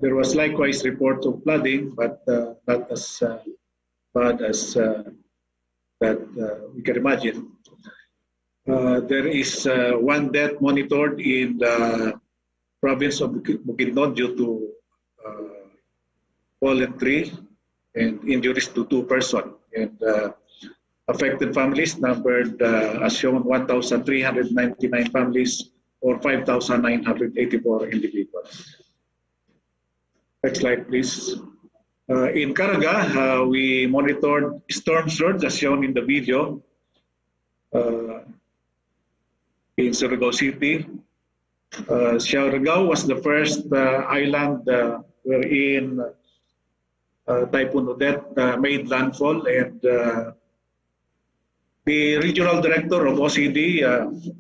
there was likewise report of flooding, but not as bad as that we can imagine. There is one death monitored in the province of Bukidnon due to fallen tree and injuries to 2 persons. And affected families numbered as shown 1,399 families or 5,984 individuals. Next slide, please. In Caraga, we monitored storm surge as shown in the video in Surigao City. Siargao was the first island wherein Typhoon Odette made landfall, and the regional director of OCD,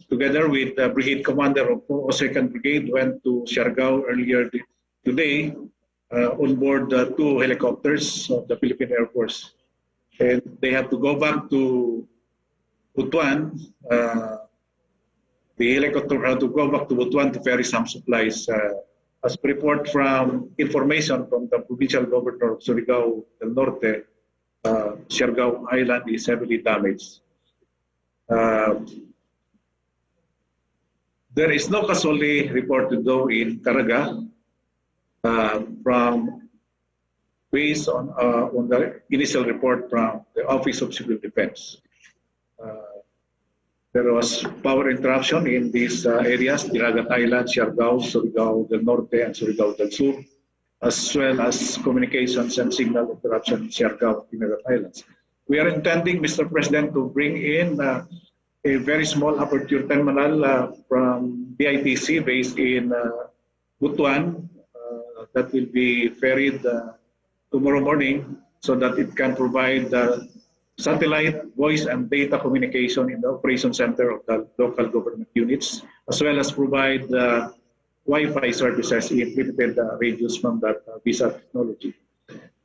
together with the brigade commander of 2nd Brigade, went to Siargao earlier today on board 2 helicopters of the Philippine Air Force. And they have to go back to Butuan. The helicopter had to go back to Butuan to ferry some supplies. As report from information from the provincial governor of Surigao del Norte, Siargao Island is heavily damaged. There is no casualty reported though in Caraga from based on the initial report from the Office of Civil Defense. There was power interruption in these areas, Diragat Island, Siargao, Surigao del Norte, and Surigao del Sur, as well as communications and signal interruption in Siargao and Diragat Islands. We are intending, Mr. President, to bring in a very small aperture terminal from BITC based in Butuan that will be ferried tomorrow morning so that it can provide satellite, voice, and data communication in the operation center of the local government units, as well as provide Wi-Fi services in limited radius from that VSAT technology.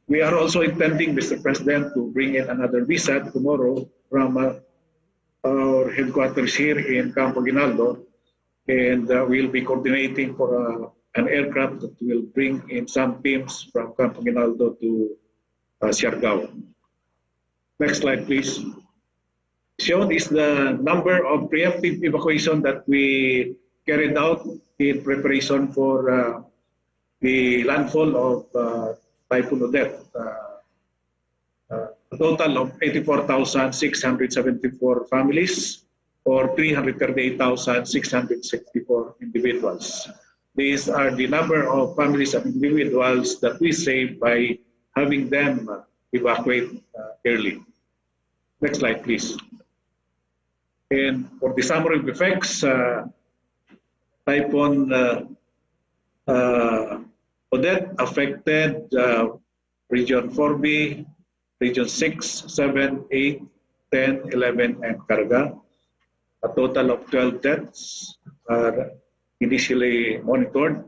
We are also intending, Mr. President, to bring in another VSAT tomorrow from our headquarters here in Campo Aguinaldo, and we'll be coordinating for an aircraft that will bring in some teams from Campo Aguinaldo to Siargao. Next slide, please. Shown is the number of preemptive evacuation that we carried out in preparation for the landfall of Typhoon Odette. A total of 84,674 families or 338,664 individuals. These are the number of families and individuals that we saved by having them evacuate early. Next slide, please. And for the summary of effects, Typhoon Odette affected Region 4B, Region 6, 7, 8, 10, 11, and Caraga. A total of 12 deaths are initially monitored,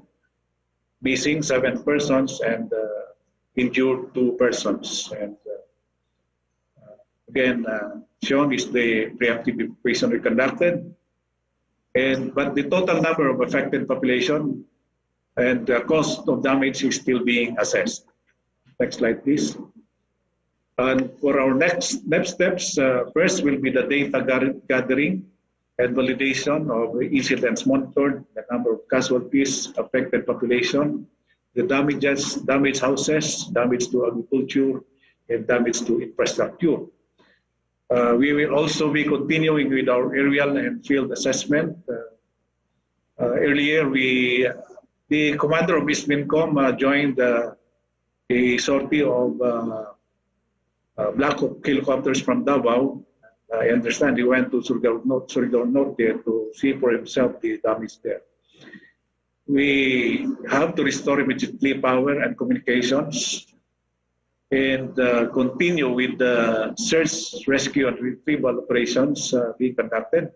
missing 7 persons and injured 2 persons. And again, shown is the preemptive evacuation we conducted. But the total number of affected population and the cost of damage is still being assessed. Next slide, please. And for our next steps, first will be the data gathering and validation of incidents monitored, the number of casualties, affected population, the damaged houses, damage to agriculture, and damage to infrastructure. We will also be continuing with our aerial and field assessment. Earlier, the commander of Mincom joined a sortie of Black Hawk helicopters from Davao. I understand he went to Surigao Norte to see for himself the damage there. We have to restore immediately power and communications and continue with the search, rescue, and retrieval operations being conducted.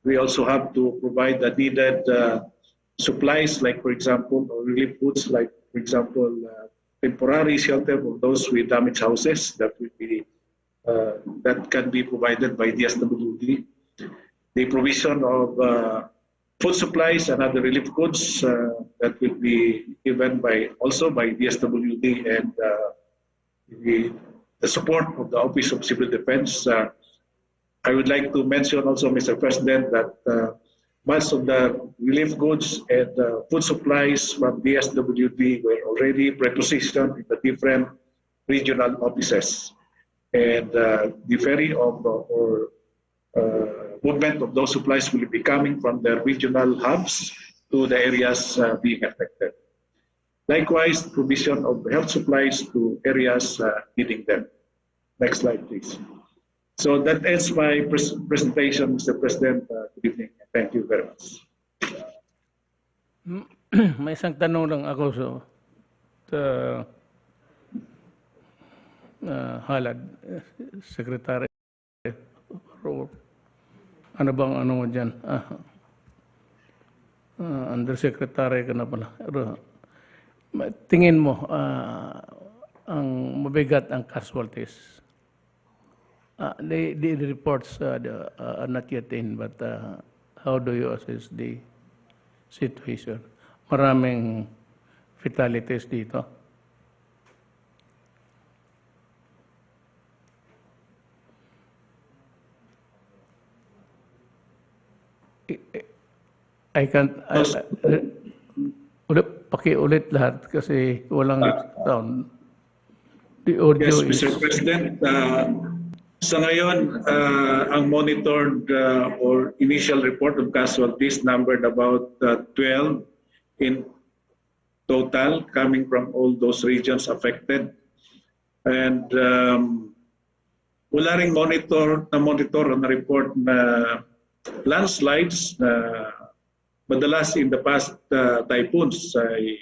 We also have to provide the needed supplies, like, for example, relief goods, like, for example, temporary shelter for those with damaged houses that will be that can be provided by DSWD. The provision of food supplies and other relief goods that will be given also by DSWD and the support of the Office of Civil Defense. I would like to mention also, Mr. President, that most of the relief goods and food supplies from DSWD were already prepositioned in the different regional offices. And the ferry of or movement of those supplies will be coming from the regional hubs to the areas being affected. Likewise, provision of health supplies to areas needing them. Next slide, please. So that ends my presentation, Mr. President. Good evening. Thank you very much. May isang tanong lang ako sa halad, Secretary. Ano bang ano mo dyan? Undersecretary ka na pala. Tingin mo, ang mabigat ang casualties. The reports are not yet in, but how do you assess the situation? Maraming fatalities dito. I can't... Pakiulit lahat kasi walang sound. The audio yes, Mr. President, sa ngayon, ang monitored or initial report of casualties numbered about 12 in total coming from all those regions affected. And wala ring monitor na report na landslides na madalas in the past typhoons ay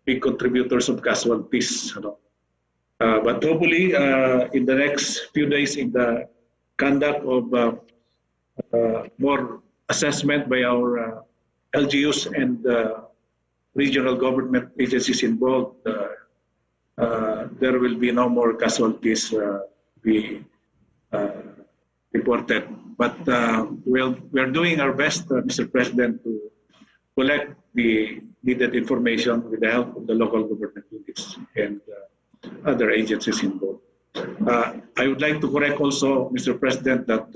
big contributors of casualties. But hopefully in the next few days in the conduct of more assessment by our LGUs and regional government agencies involved, there will be no more casualties be reported. But we're doing our best, Mr. President, to collect the needed information with the help of the local government units and other agencies involved. I would like to correct also, Mr. President, that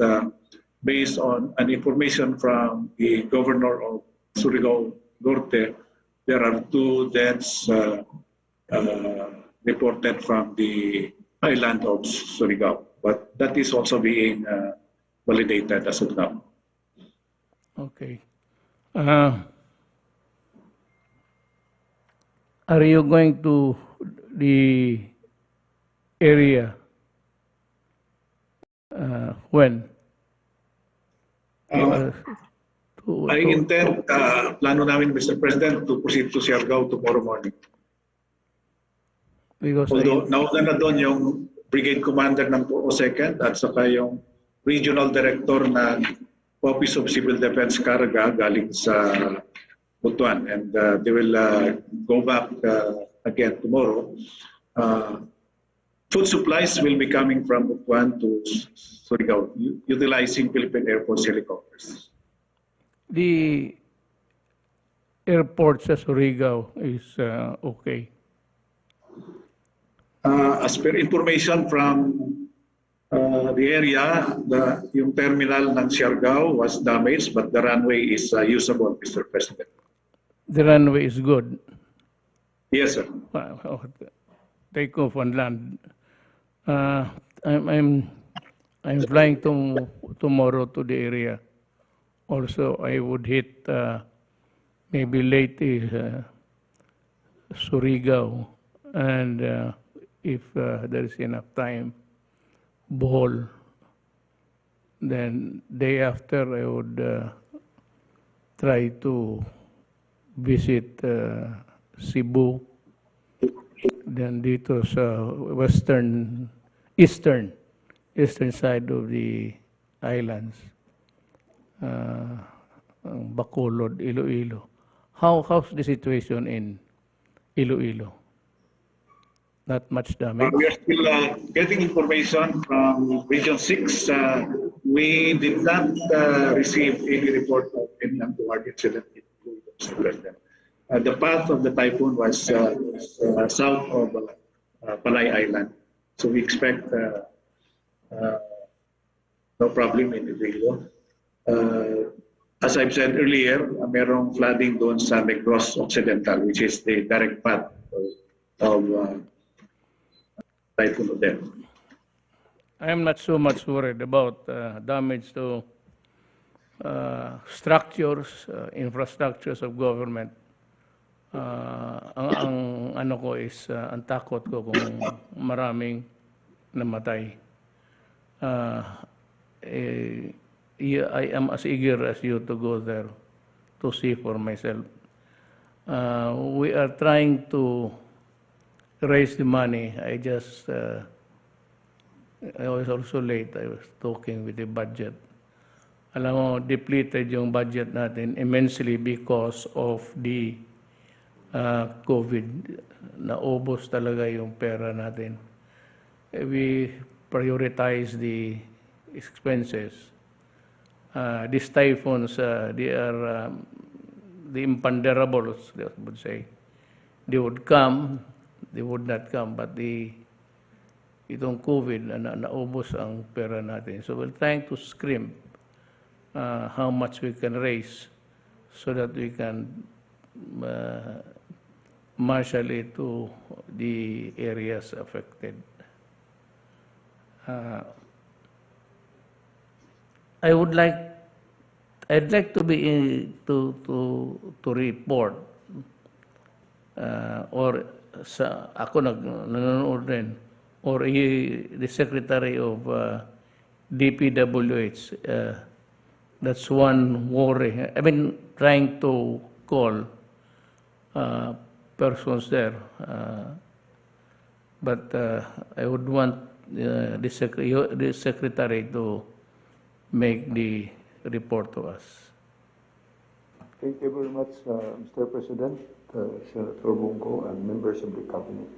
based on an information from the governor of Surigao Norte, there are 2 deaths reported from the island of Surigao, but that is also being validated as of now. Okay. Are you going to the area when? I intend, plano namin, Mr. President, to proceed to Siargao tomorrow morning. Because although nauna na doon yung brigade commander ng 202nd at saka yung regional director ng Office of Civil Defense Caraga galing sa Butuan, and they will go back again tomorrow. Food supplies will be coming from Butuan to Surigao, utilizing Philippine Air Force helicopters. The airport sa Surigao is okay. As per information from the area, yung terminal ng Siargao was damaged, but the runway is usable, Mr. President. The runway is good. Yes, sir. Take off on land. I'm flying tomorrow to the area. Also, I would hit maybe late Surigao, and if there is enough time, Bohol. Then day after, I would try to visit Cebu. Then dito sa eastern side of the islands, Bacolod, Iloilo. How's the situation in Iloilo? Not much damage. We are still getting information from Region 6 who We did not receive any report of any untoward incident in Mr. President. The path of the typhoon was south of Panay Island, so we expect no problem in Iloilo. As I've said earlier, merong flooding doon sa Negros Occidental, which is the direct path of Typhoon Odette. I am not so much worried about damage to structures, infrastructures of government. Ang ano ko is, ang takot ko kung maraming namatay. I am as eager as you to go there to see for myself. We are trying to raise the money. I was also late. I was talking with the budget. Alam mo, depleted yung budget natin immensely because of the COVID. Naubos talaga yung pera natin. We prioritize the expenses. These typhoons, they are the imponderables, I would say. They would come, they would not come, but itong COVID, naubos ang pera natin. So we're trying to scrimp how much we can raise so that we can marshal it to the areas affected. I'd like to be to report or sa ako nanonood rin or the Secretary of DPWH. That's one worry. I mean, trying to call persons there, but I would want the Secretary to make the report to us. Thank you very much, Mr. President, Senator Bongo, and members of the Cabinet.